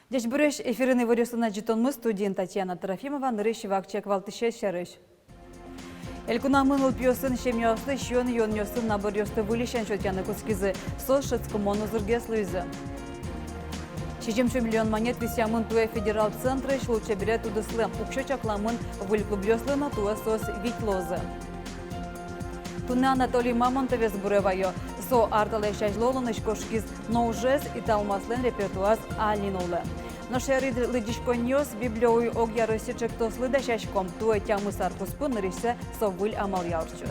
Деш бүреш эфиріні выресына житонмыз студент Татьяна Трофимова нырышевак чек валтыше шарыш. Элькунамын улпиосын шемьосы шион йоньосын наборьосты вылишен шотяны кускизы сос шыцкымон узыргес луизы. 6 миллион монет висямын туэ федерал центры шылуча берет удыслым. Укшо чакламын выльклубьослы на туэ сос витлозы. Туна Анатолий Мамонтовец буревайо. Со артале шажлолын ишкошкиз ноужез и талмаслен репертуаз алинулы. Но шерид лыдишконьос библиой огьярыси чектослы да шашком туэ тямы саркуспы нырысе совыль амал яурчу.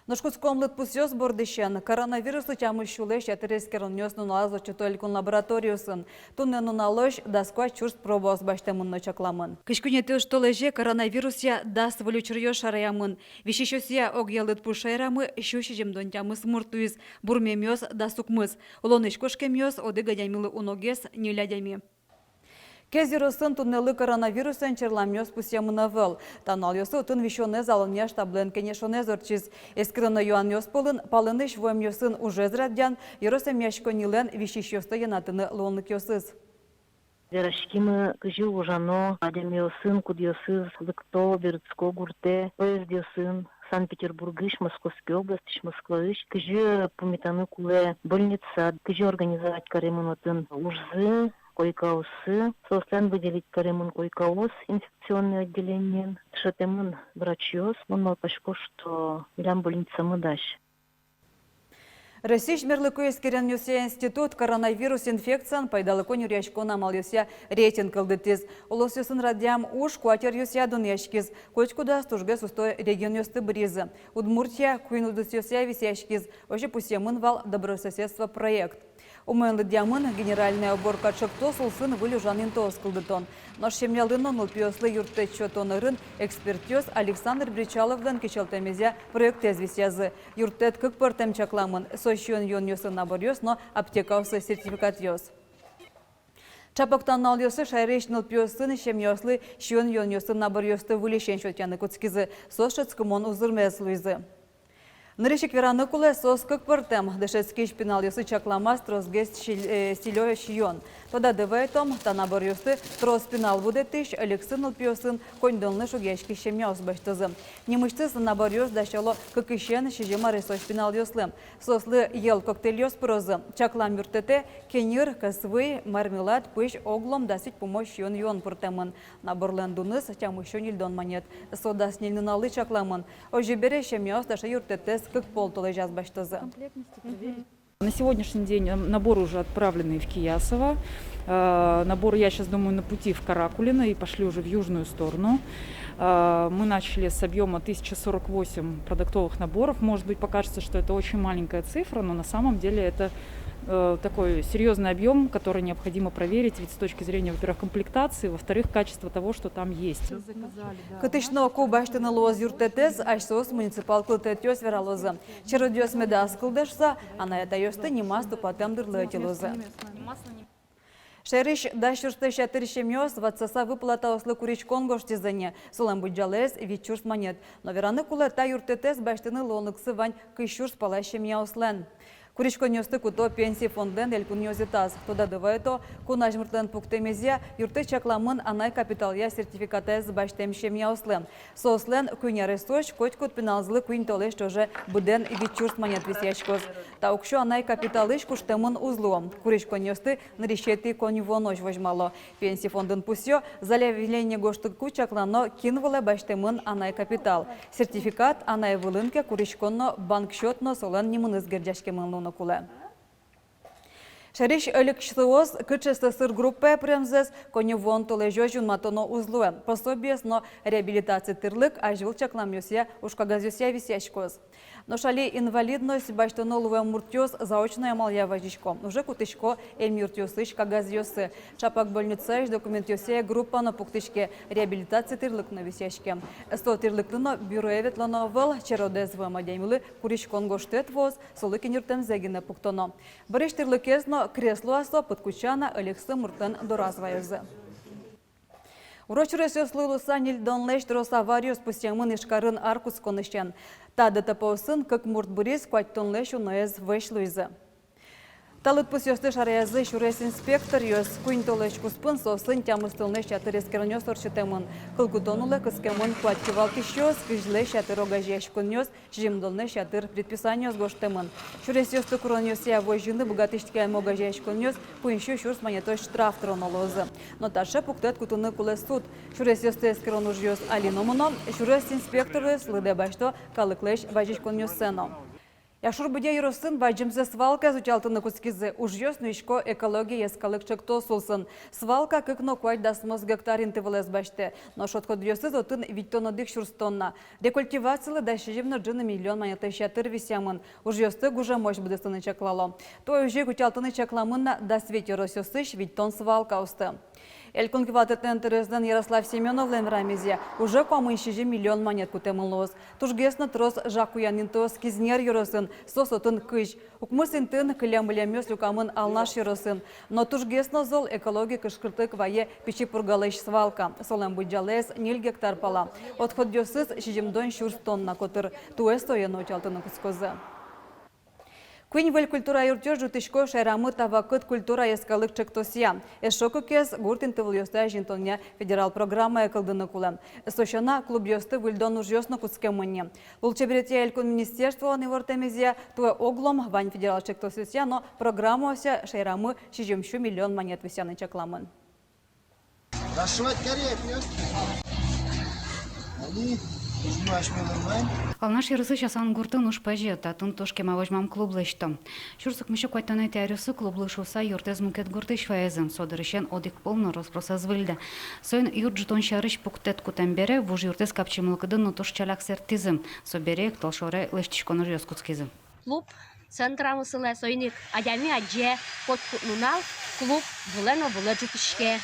Ношкутском лытпусёс бордыщен коронавирусы тямы шулеш ятерескерон нёс нуналазо чутолькун лабораториусын. Тунне нуналош дасква чурст пробоз баштамын ночакламын. Кышкунеты штолеже коронавирусия даст волючурьё шараямын. Вещещосия огья лытпушайрамы щущежемдон тямы смуртуиз бурмемёс дасукмыз. Улонышкошкемёс одыгадямилы уногес нелядями. Кезиросын туннелы коронавирусын черламнёс пусямынавыл. Танал ёсы утын вещёне залыня штаблен кенешоне зорчиз. Эскрына юанёс полын палыныш воемёсын уже зрадян, ероса мяшконилен вещещёсты янатыны лонлык ёсыз. Верашкимы кыжы ужано, адемёсын кудьёсыз, лыкто, Бердско, Гурте, поездёсын, Санкт-Петербургыш, Московской области, Москвыш, кыжы пумитаны куле больница, кыжы организовать каремынотын ужзы, койкаусы, сослен выделить каремын койкаус, инфекционное отделение, шатемын врачёс, он мал пашко, что лям больница мыдаш. Россия мерлыку эскерен юсе институт коронавирус инфекциян пайдалыко нюряшкон амал юсе рейтинг кылдытыз. Улос юсын радиам уж кватер юсе дуньяшкиз. Кочкуда стужге сустой регион юсты бризы. Удмуртия куинудус юсе висяшкиз. Ожи пусемын вал добрососедство проект. Умэнлы дямын генеральная уборка чокто сулсын вылюжанин тоос кылдытон. Наш шемнялдынон улпиослы юртты чотонырын экспертёс Александр Бричаловдан кечелтемезе проект тезвисязы. Юрттет кык пыртем чакламын. Сощион йон йосын наборёс, но аптекаусы сертификат йос. Чапоктан нал йосы шайреш нылпиосын шемьослы шион йон йосын наборёсты вылешен шотяны куцкизы. Сошецкымон узырмез луизы. Нырышек вераны куле сос кык пыртем. Дышецкий шпинал йосы чакламас тросгест стилё шион. Тода дывайтом та набор йосы трос спинал будет тыш Алексин улпиосын коньдолны шугешки шемьёс баштызы. Немышцыз набор йос дашало кык ишен шижема ресо шпинал йослым. Сослы ел коктейль йос прозы. Чаклам юртете кенир, касвы, мармелад, пыш оглом дасить помощь йон пыртемын. Наборлен дуныс тям еще нильдон монет. Сода снильныналы чакламын. Ожибере шемьёс даша юртетес как полтолы жаз баштазы. На сегодняшний день наборы уже отправлены в Киясово. Набор, я сейчас думаю, на пути в Каракулино и пошли уже в южную сторону. Мы начали с объема 1048 продуктовых наборов. Может быть, покажется, что это очень маленькая цифра, но на самом деле это такой серьезный объем, который необходимо проверить, ведь с точки зрения, во-первых, комплектации, во-вторых, качества того, что там есть. Кытышно кубаштыны лоз юртетез, ашсос муниципал кылтетёс вералозы. Черодёс медас кылдашса, ана это ёсты немас тупатем дырлыти лозы. Шериш дашурсты шатыршемёс ватсаса выплата ослы куричкон гоштизане. Солам буджалес вичурс монет. Но вераны кулы та юртетез баштыны лоныксы вань кышурс палащемья ослен. Куричко нёсты куто пенсии фонден элькун нёзитаз. Туда дывайто кунаж муртен пуктемезе юрты чакламын анай капиталия сертификатез баштем шемья ослем. Сослен куйняры соч котькут пеналзлы куйн толеш тоже буден вичурс монет висяшкоз. Таукшо анай капиталыш куштемын узлом. Куричко нёсты нарещеты конюво нож возьмало. Пенсии фонден пусё залявление гошты кучаклано кинволе баштемын анай капитал. Сертификат анай вылынке куричконно банк счетно солен немыныз гердяшкемын куле. Шариш элекшиоз кычесты сыр группе премзес коневон толежо жунматоно узлуэ. Пособиес но реабилитации тырлык ажвыл чакламёсия ушкагазёсия висяшкоз. Но шали инвалидность баштоно луэ муртёс заочная малая важичко. Уже кутышко эльмюртёсыш кагазёсы. Чапак больницаеш документёсия группа на пуктышке реабилитации тырлык на висяшке. Сто тырлыклыно бюроэветлано выл черодез вымадямилы куришкон гоштет воз солыки нюртем зегине пуктоно. Бариш тырлыкезно кресло асо подкучана Алексы муртен доразвайызы. Урочуресі слылыса нельдон лештрос аварию спустямын ишкарын аркус конышчан. Та ДТП-сын кык мурт бурис кваттон лешу ноез вышлуйзы. Талыт пусёсты шараязы шурес инспектор ёс куинтолеш куспын сосын тямыстылны шатыр эскернёс орчетемын. Кылгутонулы кыскемын кваттивал кишёс, кыжле шатыр огажеш кунёс, жимдолны шатыр предписаниёс гоштемын. Шурес ёсты куронёс я вожжыны богатыштикаем огажеш кунёс, пуиншу шурс манетой штраф тронолозы. Но таше пуктет кутуны куле суд. Шурес ёсты эскерон ужьёс алиномыно, шурес инспекторы слыде башто калыклеш вожжеш кунёс сено. Яшур буде юросын баджимзе свалка зучалтыны кускизы ужьёс нуишко экология ескалыкчык тосулсын. Свалка кыкно куайт дасмыз гектарин тывылез башты. Но шотходрёсыз отын виттонодых шурстонна. Рекультивациялы да шиживны джины миллион монеты шатыр висямын. Ужьёсты гужа мощь будыстыны чаклало. Той уже кучалтыны чакламынна да свете росёсыш виттон свалка усты. Эльконкиватетен терездан Ярослав Семенов лемрамезия уже комыншижи миллион монет кутемылос. Тужгесно трос жакуянин тос кизнер юросын, сосотын кыш. Укмысин тын кылям-мылямёс люкамын алнаш юросын. Но тужгесно зол экология кышкыртык вае печи пургалыш свалка. Солем буджалес нил гектар пала. Отходдёсыз шижимдон шурстонна котыр. Туэ стоен очалтыны кускозы. Куинвель культура юртёж жутышко шайрамы тавакыт культура ескалык чектосия. Эшоку кез гуртин тывыл ёстай жинтония федерал программа экылдыны кулем. Сощана клуб ёсты выльдон уж ёсно куцкемыне. Улчеберете элькун министерство невортемезия туэ оглом вань федерал чектосия, но программа ося шайрамы 6 миллион монет висяны чакламын. Алнаш ярысы часан гуртын уж пажи, татын тошке маважмам клублыштым. Шурсык мишо кайтаны тярысы клублышуса юртез мукет гуртыш фаезен, содырышен одик полно распроса звыльда. Сойн юрт жутон шарыш пуктет кутембере, вуж юртез капчимлыкыдын нутуш чалак сертизм, собереек толшоре лештишкону жёскутскизм. Клуб центрамысылы сойник адями адже кот кутнунал клуб вылено вылы жутышке.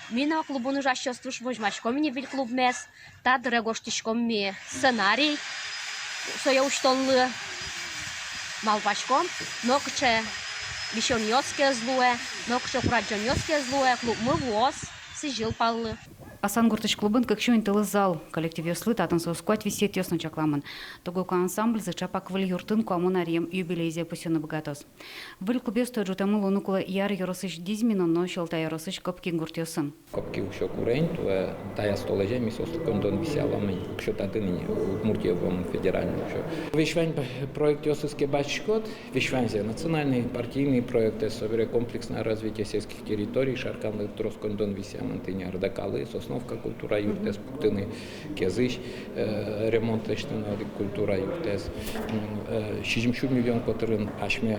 Мина клубун уже чувствуешь возьмашком не вид клуб мес, та дорогоштишком ми сценарий, соя уштонлы малвашком, но кче бишоньёске злуе, но кче праджоньёске злуе, клуб мы воз, сижил паллы. Асан гуртыш клубын кыкшуин тылы зал, коллектив ёслы татын соскуат висет ёсно чакламын. Тогойко ансамбль зачапак выль юртын коммунарием юбилейзе пусёны богатос. Выль клубе стоит жутамыл онукула яр yorosыш дизмино, но щелта yorosыш копки гурт ёсын. Копки ушо курень, то тая столеже ми сос кондон висяламы, що татыни Удмуртиевом федеральном ушо. Вишвань проект ёсыске бачкот, вишваньзе национальный партийный проект собере комплексное развитие сельских территорий, шарканлы трос кондон висямын тыни ардакалы, Сосновка культура юртес пуктыны кезыш, ремонт лештена культура юртес. 6 миллион котырын ашме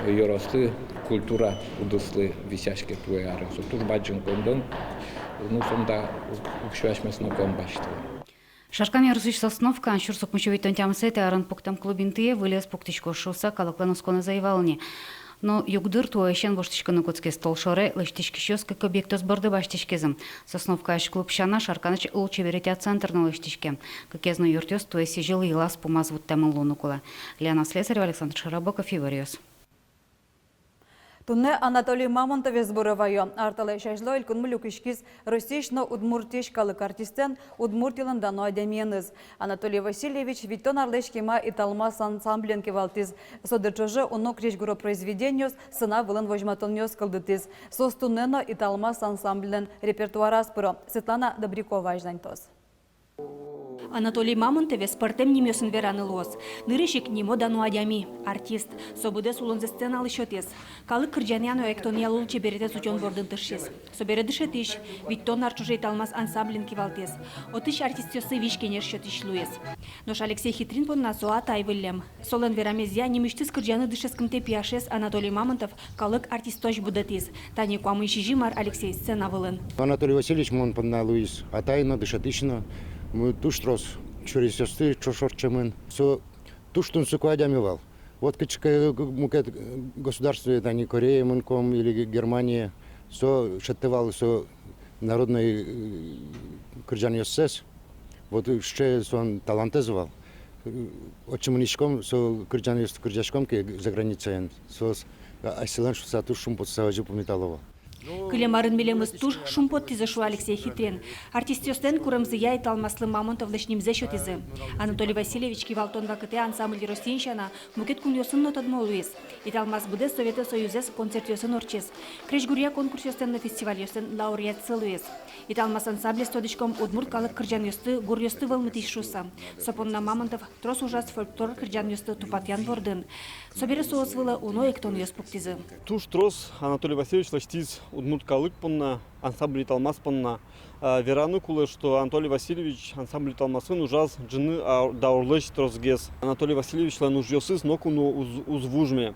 йоросты культура удыслы висяшке туяры. Сутур баджын кондон, ну сонда укшу ашме сноком баштылы. Шаркан ярысыш Сосновка, шурсук мучевитон тямсеты арын пуктам клубинтые вылез пуктичко шуса калакланоскона заевални. Но югдыр туайшен воштишканы коцке столшоре лыштишкишёс как объектос барды баштишкезым. Сосновка аш клуб шана шарканыч улчеверетя центр на лыштишке. Какезно юртёс туэси жил и лас помазвут темыл лунукула. Лена Слесарев, Александр Шарабоков, Ивариос. Тунне Анатолий Мамонтов зборовайо. Арталай шайжло илкун мулюкишкиз ростишно удмуртишкалык артистен удмуртилын дано адемиеныз. Анатолий Васильевич виттон арлешкима и талмас ансамблен кевалтиз. Содырчоже унок речгуро произведениос сына вылын вожматоньос кылдытиз. Сос туннено и талмас ансамблен репертуара спыро. Светлана Добрякова ажнантос. Анатолий Мамонтове спортем немесен вераны лос. Нырышик немо дану адями. Артист. Собуде сулонзе сценалы шотес. Калы кырджаняну эктония лулче берете сучон бордын тышес. Собере дышетиш. Виттон арчужей талмас ансамблен кивалтес. Отыш артистёсы вишкенер шотиш луес. Нош Алексей Хитрин понна соата айвыллем. Солен верамезия немиштыз кырджаны дышескымте пиашес Анатолий Мамонтов калык артистош будетиз. Тани куамын шижимар Алексей сцена вылын. Анатолий Васильевич мон понна луис. Атайно дышетишно. Мы туштрос через сестры чошорчемын. Со туштун сукуадямивал. Вот качка мукет государство это не Корея мынком или Германия. Со шаттывал со народный кырджан ёссес. Вот ще сон талантезывал. Отчимынишком со кырджан ёс кырджашком ке за границей. Со аселан что сату шум подсаважу по металлово. Кылемарын мелемыз туш шумпот тизышу Алексей Хитрин. Артист ёстен курымзы яй талмаслы Мамонтов лышнимзе шотизы. Анатолий Васильевич кивалтон вакыте ансамбль Ростинщана мукет кун ёсын нотадмолуез. И талмас буде Совета Союзес концерт ёсын орчез. Крежгурия конкурс ёстен на фестиваль ёстен лауреат целуез. И талмас ансамбль стодичком удмурт калык кырджан ёсты гур ёсты вылмытиш шуса. Сопонна Мамонтов трос ужас фольклор кырджан ёсты тупатян вордын. Собере соос вылы уно эктон ёс пуктизы. Туш трос Анатолий Васильевич лаштиз удмурт калык понна, ансамбль талмас понна. Верану кулы, что Анатолий Васильевич ансамбль талмасын ужас джины даурлыш тросгес. Анатолий Васильевич лан уж ёсыз нокуну узвужме.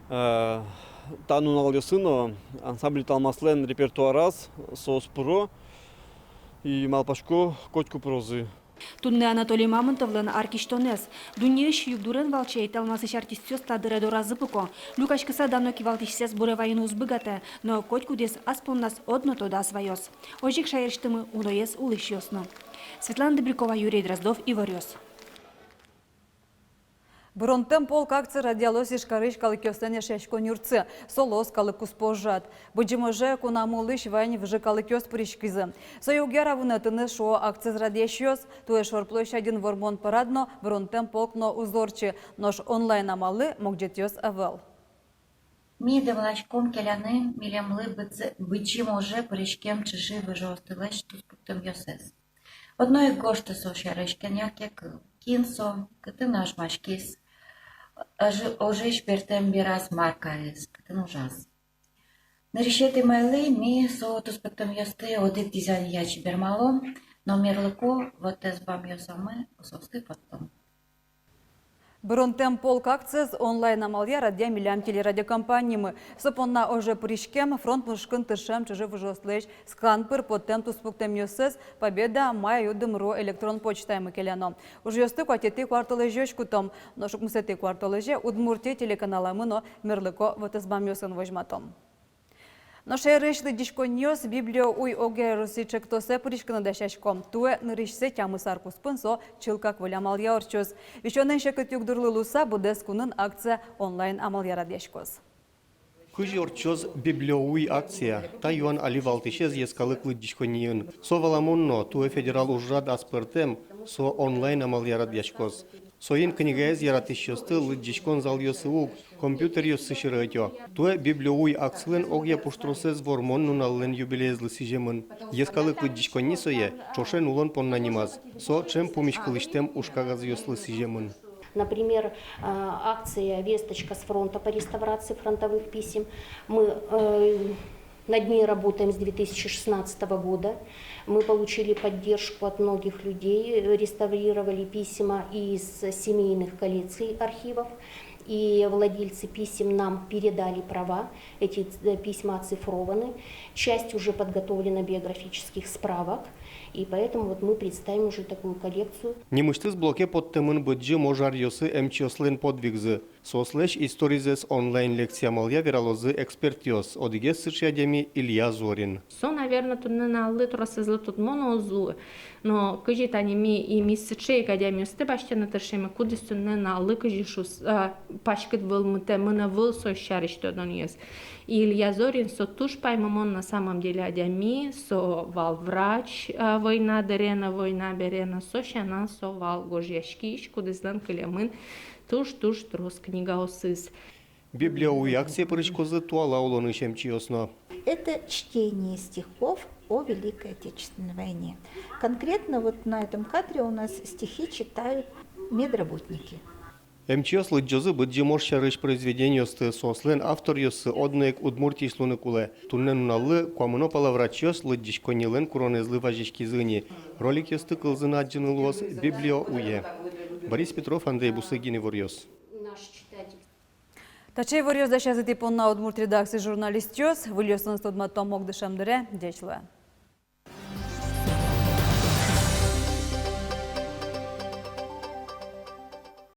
Тану нал ёсыно ансамбль талмаслен репертуараз соос пуро и малпашко котку прозы. Тунне Анатолий Мамонтовлан аркиштонес. Дуньеш югдурен валчей талмасыш артистёс тадыре доразы пуко. Люкашкыса дано кивалтишсес буревайын узбыгате, но котькудес аспоннас одно тода свайос. Ожик шайырштымы уноес улыш ёсно. Светлана Добрякова, Юрий Дроздов, Иворёс. Бронтем полк акция радиалоси шкарыш калык ёстене шешко нюрцы, солос калык куспожат. Быджиможе кунамулыш вань вжи калык ёс пришкизы. Союгера вунетыны шо акция радиащёс, туе шорплощ один вормон парадно, бронтем полк но узорчи, нож онлайн амалы могдет ёс авел. Ми девлачком келяны милемлы быджиможе пришкем чижи выжостылыш туспуктым ёсес. Одной гошты сошярышкен якек кинсо, кыты наш машкис. Ожиш пертем бирас маркарис, кытын ужас. Нарешеты майлы ми со туспуктым ёсты одык дизайн яч бермало, но мерлыко вот эсбам ёсамы усосты потом. Бронтем полк акция с онлайн амалия радио милям телерадиокомпаниями. Сапонна уже пришкем фронт мушкын тышем чужи выжостлыш сканпыр потем туспуктем ёсес победа мая юдымро электрон почтаймы келяно. Уже ёсты кватеты кварталы жёш кутом, но шукмусеты кварталы же удмурте телеканалами но мерлыко вот избам ёсын вожматом. Но шерышли дишконьос библио уй оге русичек то се пришкана дешешком. Туе нырышсе тямы саркус пынсо чылкак волям алия орчоз. Вещонен шекет югдурлы луса будес кунын акция онлайн амалияра дешкоз. Кыжи орчоз библиоуй акция, та юан али валтышез ескалыклы дишконьон. Со валамонно туе федерал ужрад аспертем со онлайн амалияра дешкоз. Соин книгаяз яратышёсты лыджишкон зал ёсылук, компьютер ёсышырыйтё. Туе библиоуй акциялен огья пуштросез вормон нуналлен юбилеезлы сижемын. Ескалык лыджишконни сое, чошен улон поннанимаз. Со чем помешкалыштем ушкагаз ёслы сижемын. Например, акция «Весточка с фронта» по реставрации фронтовых писем. Мы над ней работаем с 2016 года. Мы получили поддержку от многих людей, реставрировали письма из семейных коллекций архивов. И владельцы писем нам передали права, эти письма оцифрованы. Часть уже подготовлена биографических справок. И поэтому вот мы представим уже такую коллекцию. Немышты с блоке под темын быджи можар ёсы эмчёслен подвигзы. Сослэш историзес онлайн лекция малья вералозы экспертиос. Одигес сычадями Илья Зорин. Со, наверное, тут не налли тросизли тут монозу. Но кажи тані і місячі, кадя місти бачте на тершими, кудись не налли, кажи що пачкет вилмите, мене вилсо щариш то донес. И Илья Зорин со туш поймем на самом деле адями, со вал врач война берена, со щана со вал гожьяшкиш, кудись дан калямин, туш трос книга осыз. Библиоуй акция прычкозы туала улоны шемчиосно. Это чтение стихов о Великой Отечественной войне. Конкретно вот на этом кадре у нас стихи читают медработники. МЧС лыджозы быджи морщарыш произведениёсты сослен автор ёсы однек удмуртишлуны куле. Туннен уналлы куамыно палаврачёс лыджиш конилен куронезлы важишкизыни. Ролик ёсты кылзына аджынылуос библиоуе. Борис Петров, Андрей Бусыгин, Иворёс. Тачей Иворёс да сейчас и понна удмурт редакции журналист ёс, вылёсын студматом мог дышам дыре, дечлуя.